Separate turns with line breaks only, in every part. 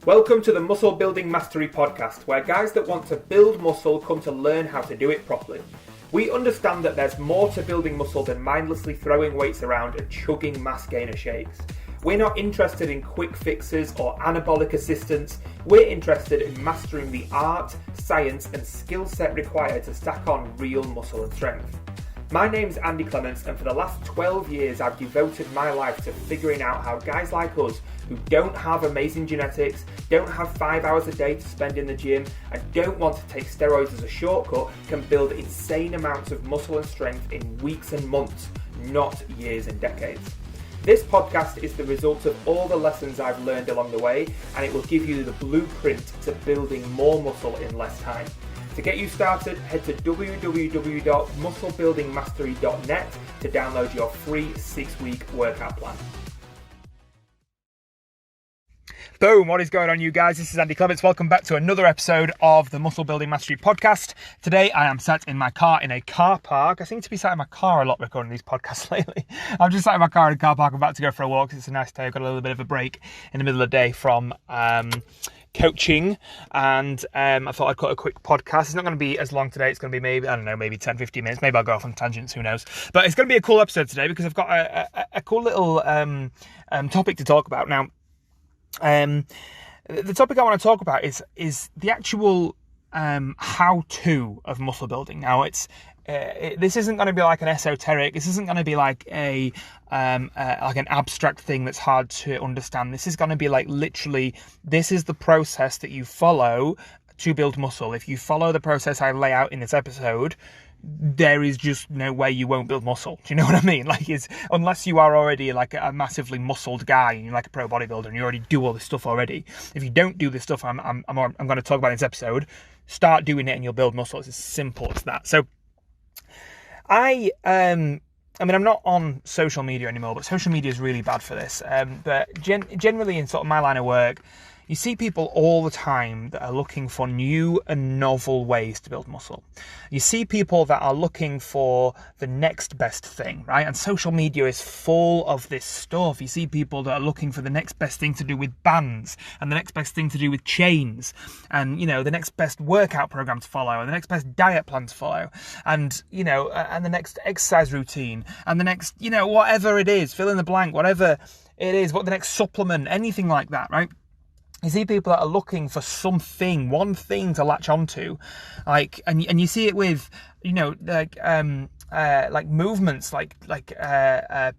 Welcome to the Muscle Building Mastery Podcast, where guys that want to build muscle come to learn how to do it properly. We understand that there's more to building muscle than mindlessly throwing weights around and chugging mass gainer shakes. We're not interested in quick fixes or anabolic assistance. We're interested in mastering the art, science and skill set required to stack on real muscle and strength. My name's Andy Clements, and for the last 12 years I've devoted my life to figuring out how guys like us who don't have amazing genetics, don't have 5 hours a day to spend in the gym, and don't want to take steroids as a shortcut can build insane amounts of muscle and strength in weeks and months, not years and decades. This podcast is the result of all the lessons I've learned along the way, and it will give you the blueprint to building more muscle in less time. To get you started, head to www.musclebuildingmastery.net to download your free 6-week workout plan. Boom, what is going on, you guys? This is Andy Clements. Welcome back to another episode of the Muscle Building Mastery Podcast. Today I am sat in my car in a car park. I seem to be sat in my car a lot recording these podcasts lately. I'm just sat in my car in a car park. I'm about to go for a walk. It's a nice day. I've got a little bit of a break in the middle of the day from coaching, and I thought I'd cut a quick podcast. It's not going to be as long today. It's going to be maybe 10-15 minutes. Maybe I'll go off on tangents, who knows. But it's going to be a cool episode today because I've got a cool little topic to talk about. Now, the topic I want to talk about is the actual how-to of muscle building. Now, this isn't going to be like an esoteric. This isn't going to be like like an abstract thing that's hard to understand. This is going to be like literally, this is the process that you follow to build muscle. If you follow the process I lay out in this episode, there is just no way you won't build muscle. Do you know what I mean? Like, unless you are already like a massively muscled guy and you're like a pro bodybuilder and you already do all this stuff already. If you don't do this stuff I'm going to talk about in this episode, start doing it and you'll build muscle. It's as simple as that. So I'm not on social media anymore, but social media is really bad for this. But generally in sort of my line of work, you see people all the time that are looking for new and novel ways to build muscle. You see people that are looking for the next best thing, right? And social media is full of this stuff. You see people that are looking for the next best thing to do with bands, and the next best thing to do with chains, and, you know, the next best workout program to follow, and the next best diet plan to follow, and, you know, and the next exercise routine, and the next, you know, whatever it is, fill in the blank, whatever it is, what the next supplement, anything like that, right? You see people that are looking for something, one thing to latch onto, like, and you see it with, you know, like movements, like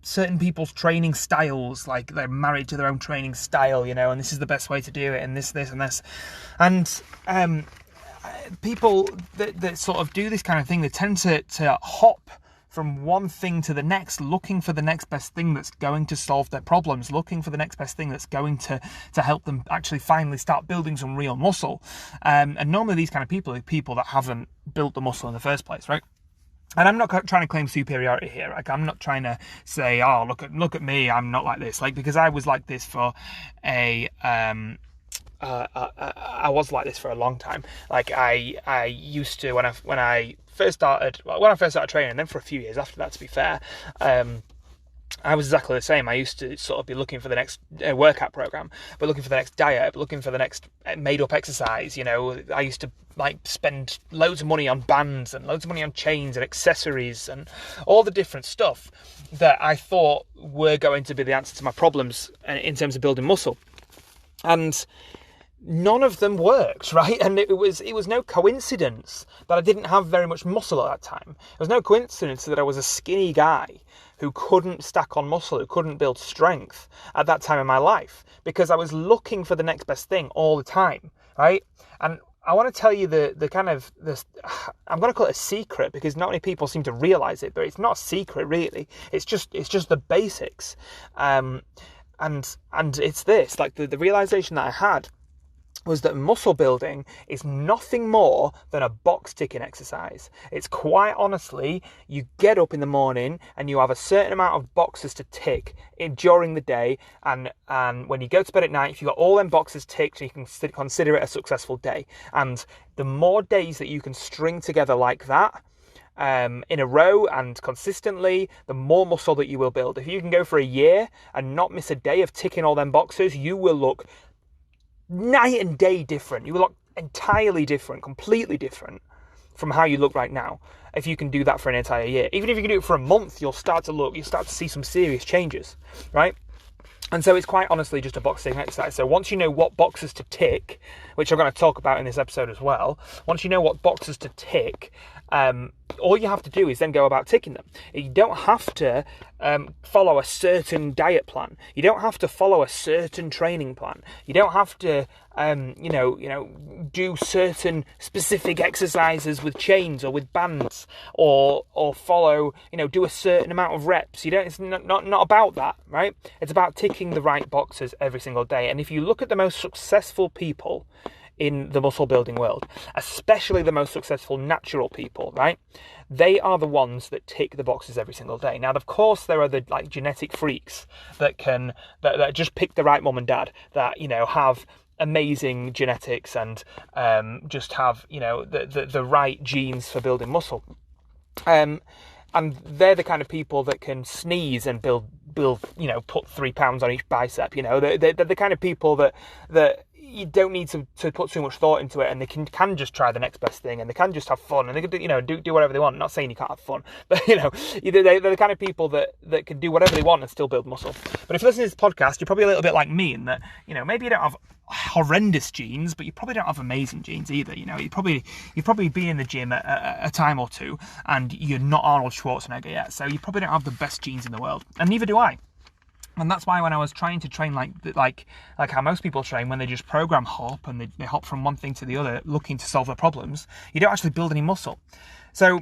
certain people's training styles, like they're married to their own training style, you know, and this is the best way to do it, and this, and this, and people that sort of do this kind of thing, they tend to hop from one thing to the next, looking for the next best thing that's going to solve their problems, looking for the next best thing that's going to help them actually finally start building some real muscle. And normally these kind of people are people that haven't built the muscle in the first place, right? And I'm not trying to claim superiority here. Like, I'm not trying to say, oh, look at me, I'm not like this. Like, because I was like this for I was like this for a long time. Like, I used to, when I first started training, and then for a few years after that, to be fair, I was exactly the same. I used to sort of be looking for the next workout program, but looking for the next diet, but looking for the next made up exercise. You know, I used to like spend loads of money on bands and loads of money on chains and accessories and all the different stuff that I thought were going to be the answer to my problems in terms of building muscle. And none of them worked, right? And it was no coincidence that I didn't have very much muscle at that time. It was no coincidence that I was a skinny guy who couldn't stack on muscle, who couldn't build strength at that time in my life, because I was looking for the next best thing all the time, right? And I want to tell you the kind of this, I'm going to call it a secret because not many people seem to realize it, but it's not a secret really. It's just the basics. And it's this, like the realization that I had was that muscle building is nothing more than a box ticking exercise. It's quite honestly, you get up in the morning and you have a certain amount of boxes to tick during the day, and when you go to bed at night, if you've got all them boxes ticked, you can consider it a successful day. And the more days that you can string together like that, in a row and consistently, the more muscle that you will build. If you can go for a year and not miss a day of ticking all them boxes, you will look night and day different. You will look entirely different, completely different from how you look right now if you can do that for an entire year. Even if you can do it for a month, you'll start to see some serious changes, right? And so it's quite honestly just a box ticking exercise. So once you know what boxes to tick, which I'm going to talk about in this episode as well, once you know what boxes to tick, all you have to do is then go about ticking them. You don't have to follow a certain diet plan. You don't have to follow a certain training plan. You don't have to, do certain specific exercises with chains or with bands, or follow, do a certain amount of reps. It's not about that, right? It's about ticking the right boxes every single day. And if you look at the most successful people in the muscle building world, especially the most successful natural people, right? They are the ones that tick the boxes every single day. Now, of course, there are the genetic freaks that just pick the right mum and dad, that have amazing genetics and just have the right genes for building muscle. And they're the kind of people that can sneeze and build put 3 pounds on each bicep. They're the kind of people that you don't need to put too much thought into it, and they can just try the next best thing, and they can just have fun, and they can do whatever they want. I'm not saying you can't have fun, but they're the kind of people that can do whatever they want and still build muscle. But if you listen to this podcast, you're probably a little bit like me in that maybe you don't have horrendous genes, but you probably don't have amazing genes either. You'd probably be in the gym a time or two, and you're not Arnold Schwarzenegger yet, so you probably don't have the best genes in the world, and neither do I. And that's why when I was trying to train like how most people train, when they just program hop and they hop from one thing to the other looking to solve their problems, you don't actually build any muscle. So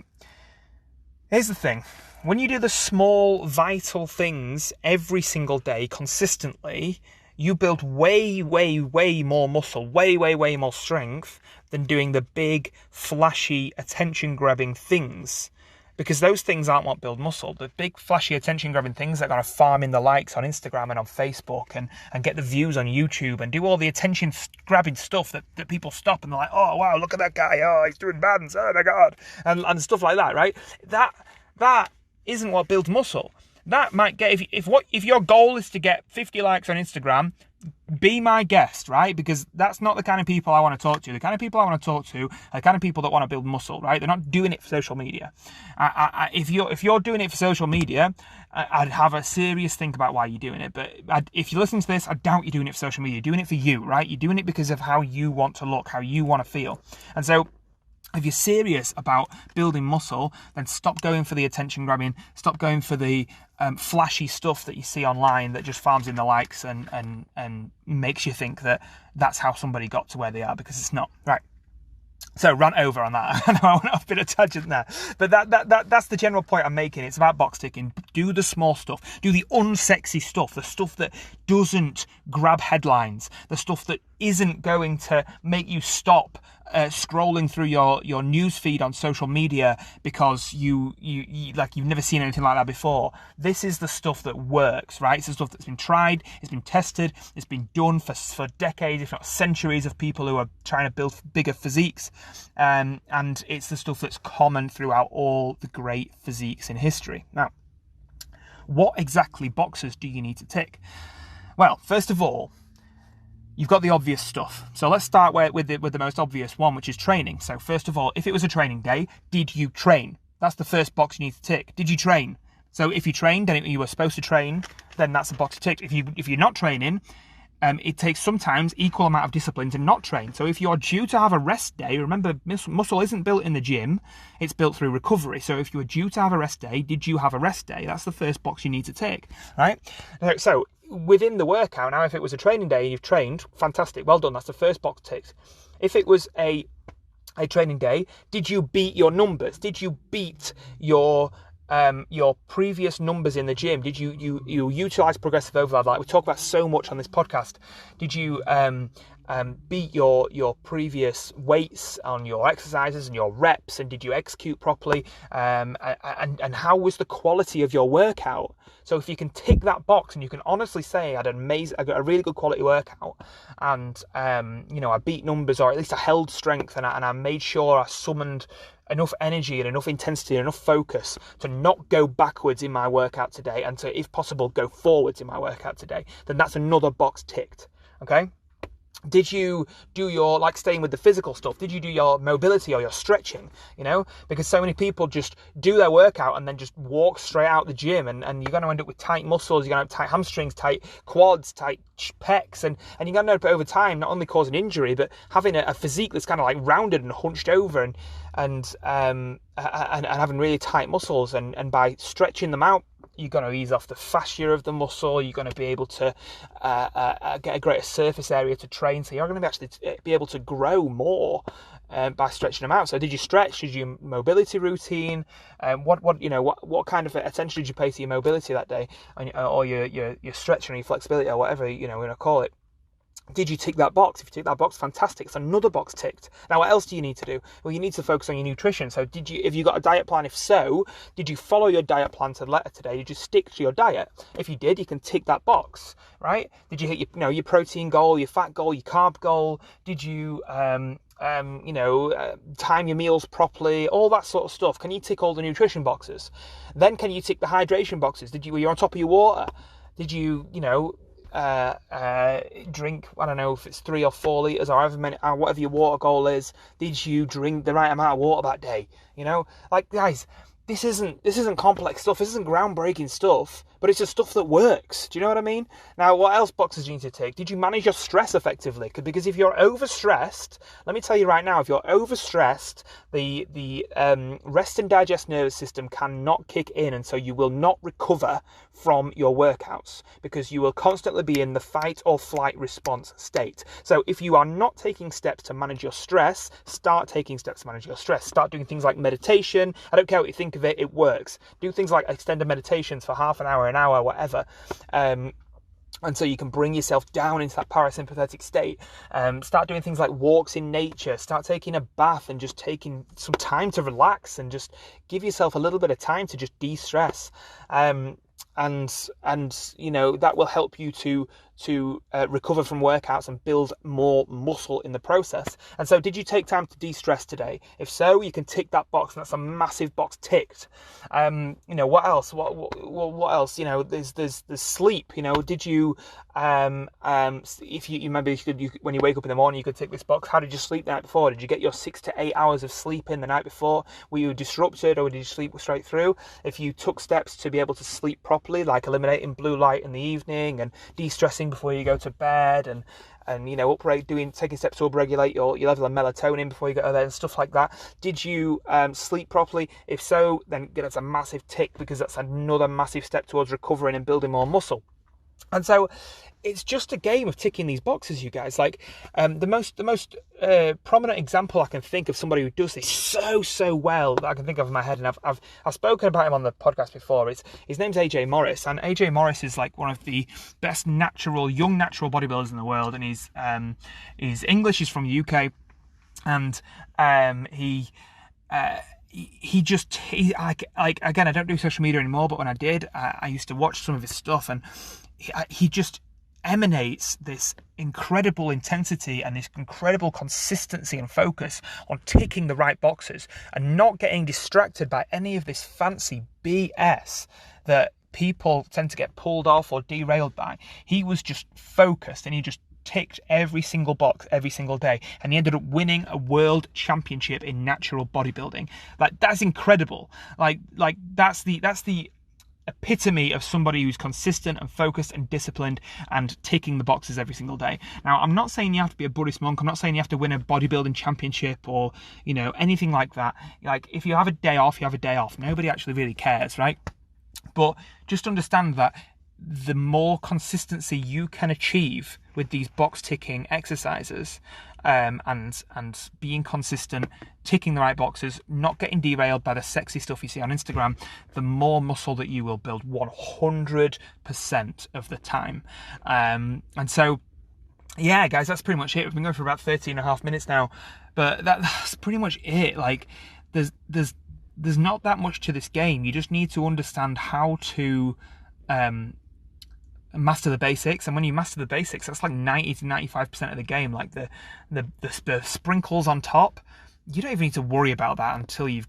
here's the thing. When you do the small, vital things every single day consistently, you build way, way, way more muscle, way, way, way more strength than doing the big, flashy, attention-grabbing things. Because those things aren't what build muscle. The big, flashy, attention-grabbing things that are going to farm in the likes on Instagram and on Facebook and get the views on YouTube and do all the attention-grabbing stuff that people stop and they're like, oh, wow, look at that guy. Oh, he's doing bands. Oh, my God. And stuff like that, right? That isn't what builds muscle. That might get, if your goal is to get 50 likes on Instagram, be my guest, right? Because that's not the kind of people I want to talk to. The kind of people I want to talk to are the kind of people that want to build muscle, right? They're not doing it for social media. If you're doing it for social media, I'd have a serious think about why you're doing it. But if you listen to this, I doubt you're doing it for social media. You're doing it for you, right? You're doing it because of how you want to look, how you want to feel. And so if you're serious about building muscle, then stop going for the attention grabbing, stop going for the flashy stuff that you see online that just farms in the likes and makes you think that that's how somebody got to where they are, because it's not, right? So rant over on that. I know I went off a bit of tangent there, but that's the general point I'm making. It's about box ticking. Do the small stuff. Do the unsexy stuff. The stuff that doesn't grab headlines. The stuff that isn't going to make you stop scrolling through your news feed on social media because you've never seen anything like that before. This is the stuff that works, right? It's the stuff that's been tried, it's been tested, it's been done for decades, if not centuries, of people who are trying to build bigger physiques, and it's the stuff that's common throughout all the great physiques in history. Now, what exactly boxes do you need to tick? Well, first of all, you've got the obvious stuff. So let's start with the most obvious one, which is training. So first of all, if it was a training day, did you train? That's the first box you need to tick. Did you train? So if you trained and you were supposed to train, then that's a box to tick. If you're not training, it takes sometimes equal amount of discipline to not train. So if you're due to have a rest day, remember, muscle isn't built in the gym, it's built through recovery. So if you were due to have a rest day, did you have a rest day? That's the first box you need to tick, right? So within the workout, now if it was a training day and you've trained, fantastic, well done, that's the first box ticked. If it was a training day, did you beat your numbers? Did you beat your previous numbers in the gym? Did you utilize progressive overload like we talk about so much on this podcast? Did you beat your previous weights on your exercises and your reps, and did you execute properly? And how was the quality of your workout? So if you can tick that box and you can honestly say I got a really good quality workout, and I beat numbers, or at least I held strength, and I made sure I summoned enough energy and enough intensity and enough focus to not go backwards in my workout today, and to, if possible, go forwards in my workout today, then that's another box ticked. Okay. Did you do your, like staying with the physical stuff, did you do your mobility or your stretching, Because so many people just do their workout and then just walk straight out the gym, and you're going to end up with tight muscles, you're going to have tight hamstrings, tight quads, tight pecs, and you're going to end up over time not only causing injury, but having a physique that's kind of like rounded and hunched over and having really tight muscles, and by stretching them out, you're going to ease off the fascia of the muscle. You're going to be able to get a greater surface area to train. So you're going to actually be able to grow more by stretching them out. So did you stretch? Did you mobility routine? What kind of attention did you pay to your mobility that day, or your stretching or your flexibility, or whatever we're going to call it? Did you tick that box? If you tick that box, fantastic. It's another box ticked. Now, what else do you need to do? Well, you need to focus on your nutrition. So if you got a diet plan? If so, did you follow your diet plan to the letter today? Did you stick to your diet? If you did, you can tick that box, right? Did you hit your protein goal, your fat goal, your carb goal? Did you time your meals properly, all that sort of stuff? Can you tick all the nutrition boxes? Then can you tick the hydration boxes? Were you on top of your water? Did you, drink, I don't know if it's 3 or 4 litres or however many, whatever your water goal is? Did you drink the right amount of water that day? Guys, this isn't complex stuff. This isn't groundbreaking stuff, but it's just stuff that works. Do you know what I mean? Now, what else boxes do you need to take? Did you manage your stress effectively? Because if you're overstressed, let me tell you right now, if you're overstressed, the rest and digest nervous system cannot kick in, and so you will not recover from your workouts, because you will constantly be in the fight or flight response state. So if you are not taking steps to manage your stress, start taking steps to manage your stress. Start doing things like meditation. I don't care what you think of it, it works. Do things like extended meditations for half an hour, whatever. And so you can bring yourself down into that parasympathetic state. Start doing things like walks in nature. Start taking a bath and just taking some time to relax, and just give yourself a little bit of time to just de-stress. And that will help you to recover from workouts and build more muscle in the process. And so, did you take time to de-stress today? If so, you can tick that box, and that's a massive box ticked. What else? What else? There's sleep. Did you if you maybe when you wake up in the morning, you could tick this box. How did you sleep the night before? Did you get your 6 to 8 hours of sleep in the night before? Were you disrupted, or did you sleep straight through? If you took steps to be able to sleep properly, like eliminating blue light in the evening and de-stressing before you go to bed, and taking steps to upregulate your level of melatonin before you go to bed and stuff like that. Did you sleep properly? If so, then that's a massive tick, because that's another massive step towards recovering and building more muscle. And so it's just a game of ticking these boxes, you guys. Like the most prominent example I can think of somebody who does this so well that I can think of in my head, and I've spoken about him on the podcast before. His name's AJ Morris, and AJ Morris is like one of the best young natural bodybuilders in the world, and he's English. He's from the UK, and he again, I don't do social media anymore, but when I did, I used to watch some of his stuff, and he just emanates this incredible intensity and this incredible consistency and focus on ticking the right boxes and not getting distracted by any of this fancy BS that people tend to get pulled off or derailed by. He was just focused, and he just ticked every single box every single day, and he ended up winning a world championship in natural bodybuilding. Like, that's incredible. Like that's the epitome of somebody who's consistent and focused and disciplined and ticking the boxes every single day. Now, I'm not saying you have to be a Buddhist monk. I'm not saying you have to win a bodybuilding championship or anything like that. Like, if you have a day off, you have a day off. Nobody actually really cares, right? But just understand that the more consistency you can achieve with these box ticking exercises, and being consistent, ticking the right boxes, not getting derailed by the sexy stuff you see on Instagram, the more muscle that you will build 100% of the time. And so, yeah, guys, that's pretty much it. We've been going for about 13 and a half minutes now, but that's pretty much it. Like, there's not that much to this game. You just need to understand how to master the basics, and when you master the basics, that's like 90 to 95% of the game. Like the sprinkles on top, you don't even need to worry about that until you've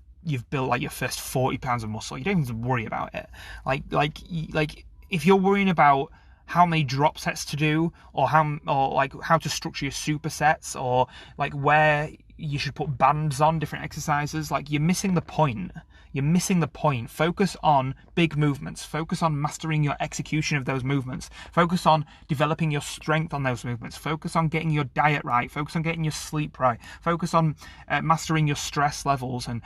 built like your first 40 pounds of muscle. You don't even need to worry about it. Like if you're worrying about how many drop sets to do, or like how to structure your supersets, or like where you should put bands on different exercises. Like, you're missing the point. You're missing the point. Focus on big movements. Focus on mastering your execution of those movements. Focus on developing your strength on those movements. Focus on getting your diet right. Focus on getting your sleep right. Focus on mastering your stress levels and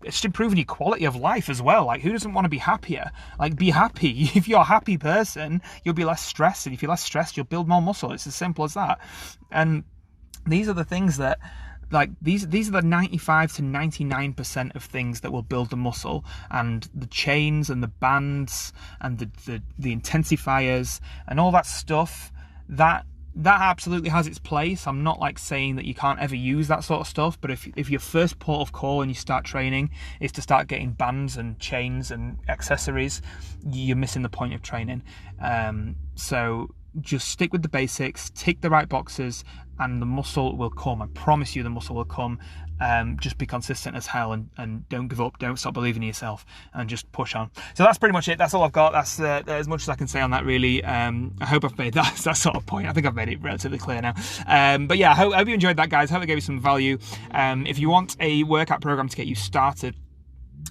just improving your quality of life as well. Like, who doesn't want to be happier? Like, be happy. If you're a happy person, you'll be less stressed. And if you're less stressed, you'll build more muscle. It's as simple as that. And these are the things that, like, these are the 95 to 99% of things that will build the muscle, and the chains and the bands and the intensifiers and all that stuff, that absolutely has its place. I'm not like saying that you can't ever use that sort of stuff, but if your first port of call when you start training is to start getting bands and chains and accessories, you're missing the point of training. So just stick with the basics, tick the right boxes, and the muscle will come. I promise you the muscle will come. Just be consistent as hell, and don't give up, don't stop believing in yourself, and just push on. So that's pretty much it. That's all I've got. That's as much as I can say on that, really. I hope I've made that sort of point. I think I've made it relatively clear now. But yeah, I hope you enjoyed that, guys. I hope it gave you some value. If you want a workout program to get you started,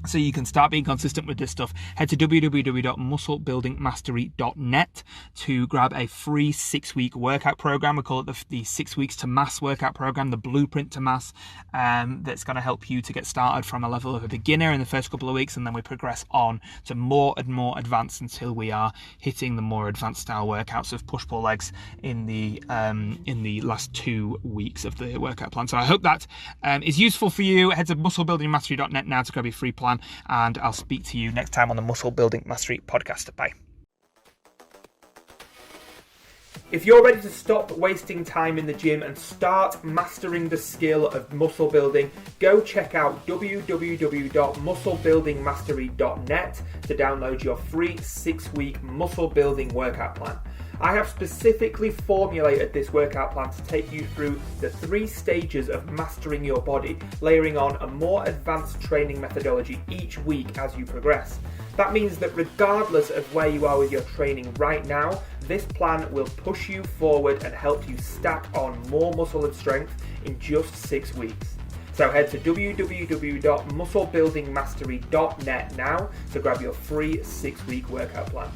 so you can start being consistent with this stuff, head to www.musclebuildingmastery.net to grab a free 6-week workout program. We call it the 6 weeks to mass workout program, the blueprint to mass, that's going to help you to get started from a level of a beginner in the first couple of weeks, and then we progress on to more and more advanced until we are hitting the more advanced style workouts of push-pull legs in the last 2 weeks of the workout plan. So I hope that is useful for you. Head to musclebuildingmastery.net now to grab your free plan, and I'll speak to you next time on the Muscle Building Mastery podcast. Bye. If you're ready to stop wasting time in the gym and start mastering the skill of muscle building, go check out www.musclebuildingmastery.net to download your free 6-week muscle building workout plan. I have specifically formulated this workout plan to take you through the 3 stages of mastering your body, layering on a more advanced training methodology each week as you progress. That means that regardless of where you are with your training right now, this plan will push you forward and help you stack on more muscle and strength in just 6 weeks. So head to www.musclebuildingmastery.net now to grab your free 6-week workout plan.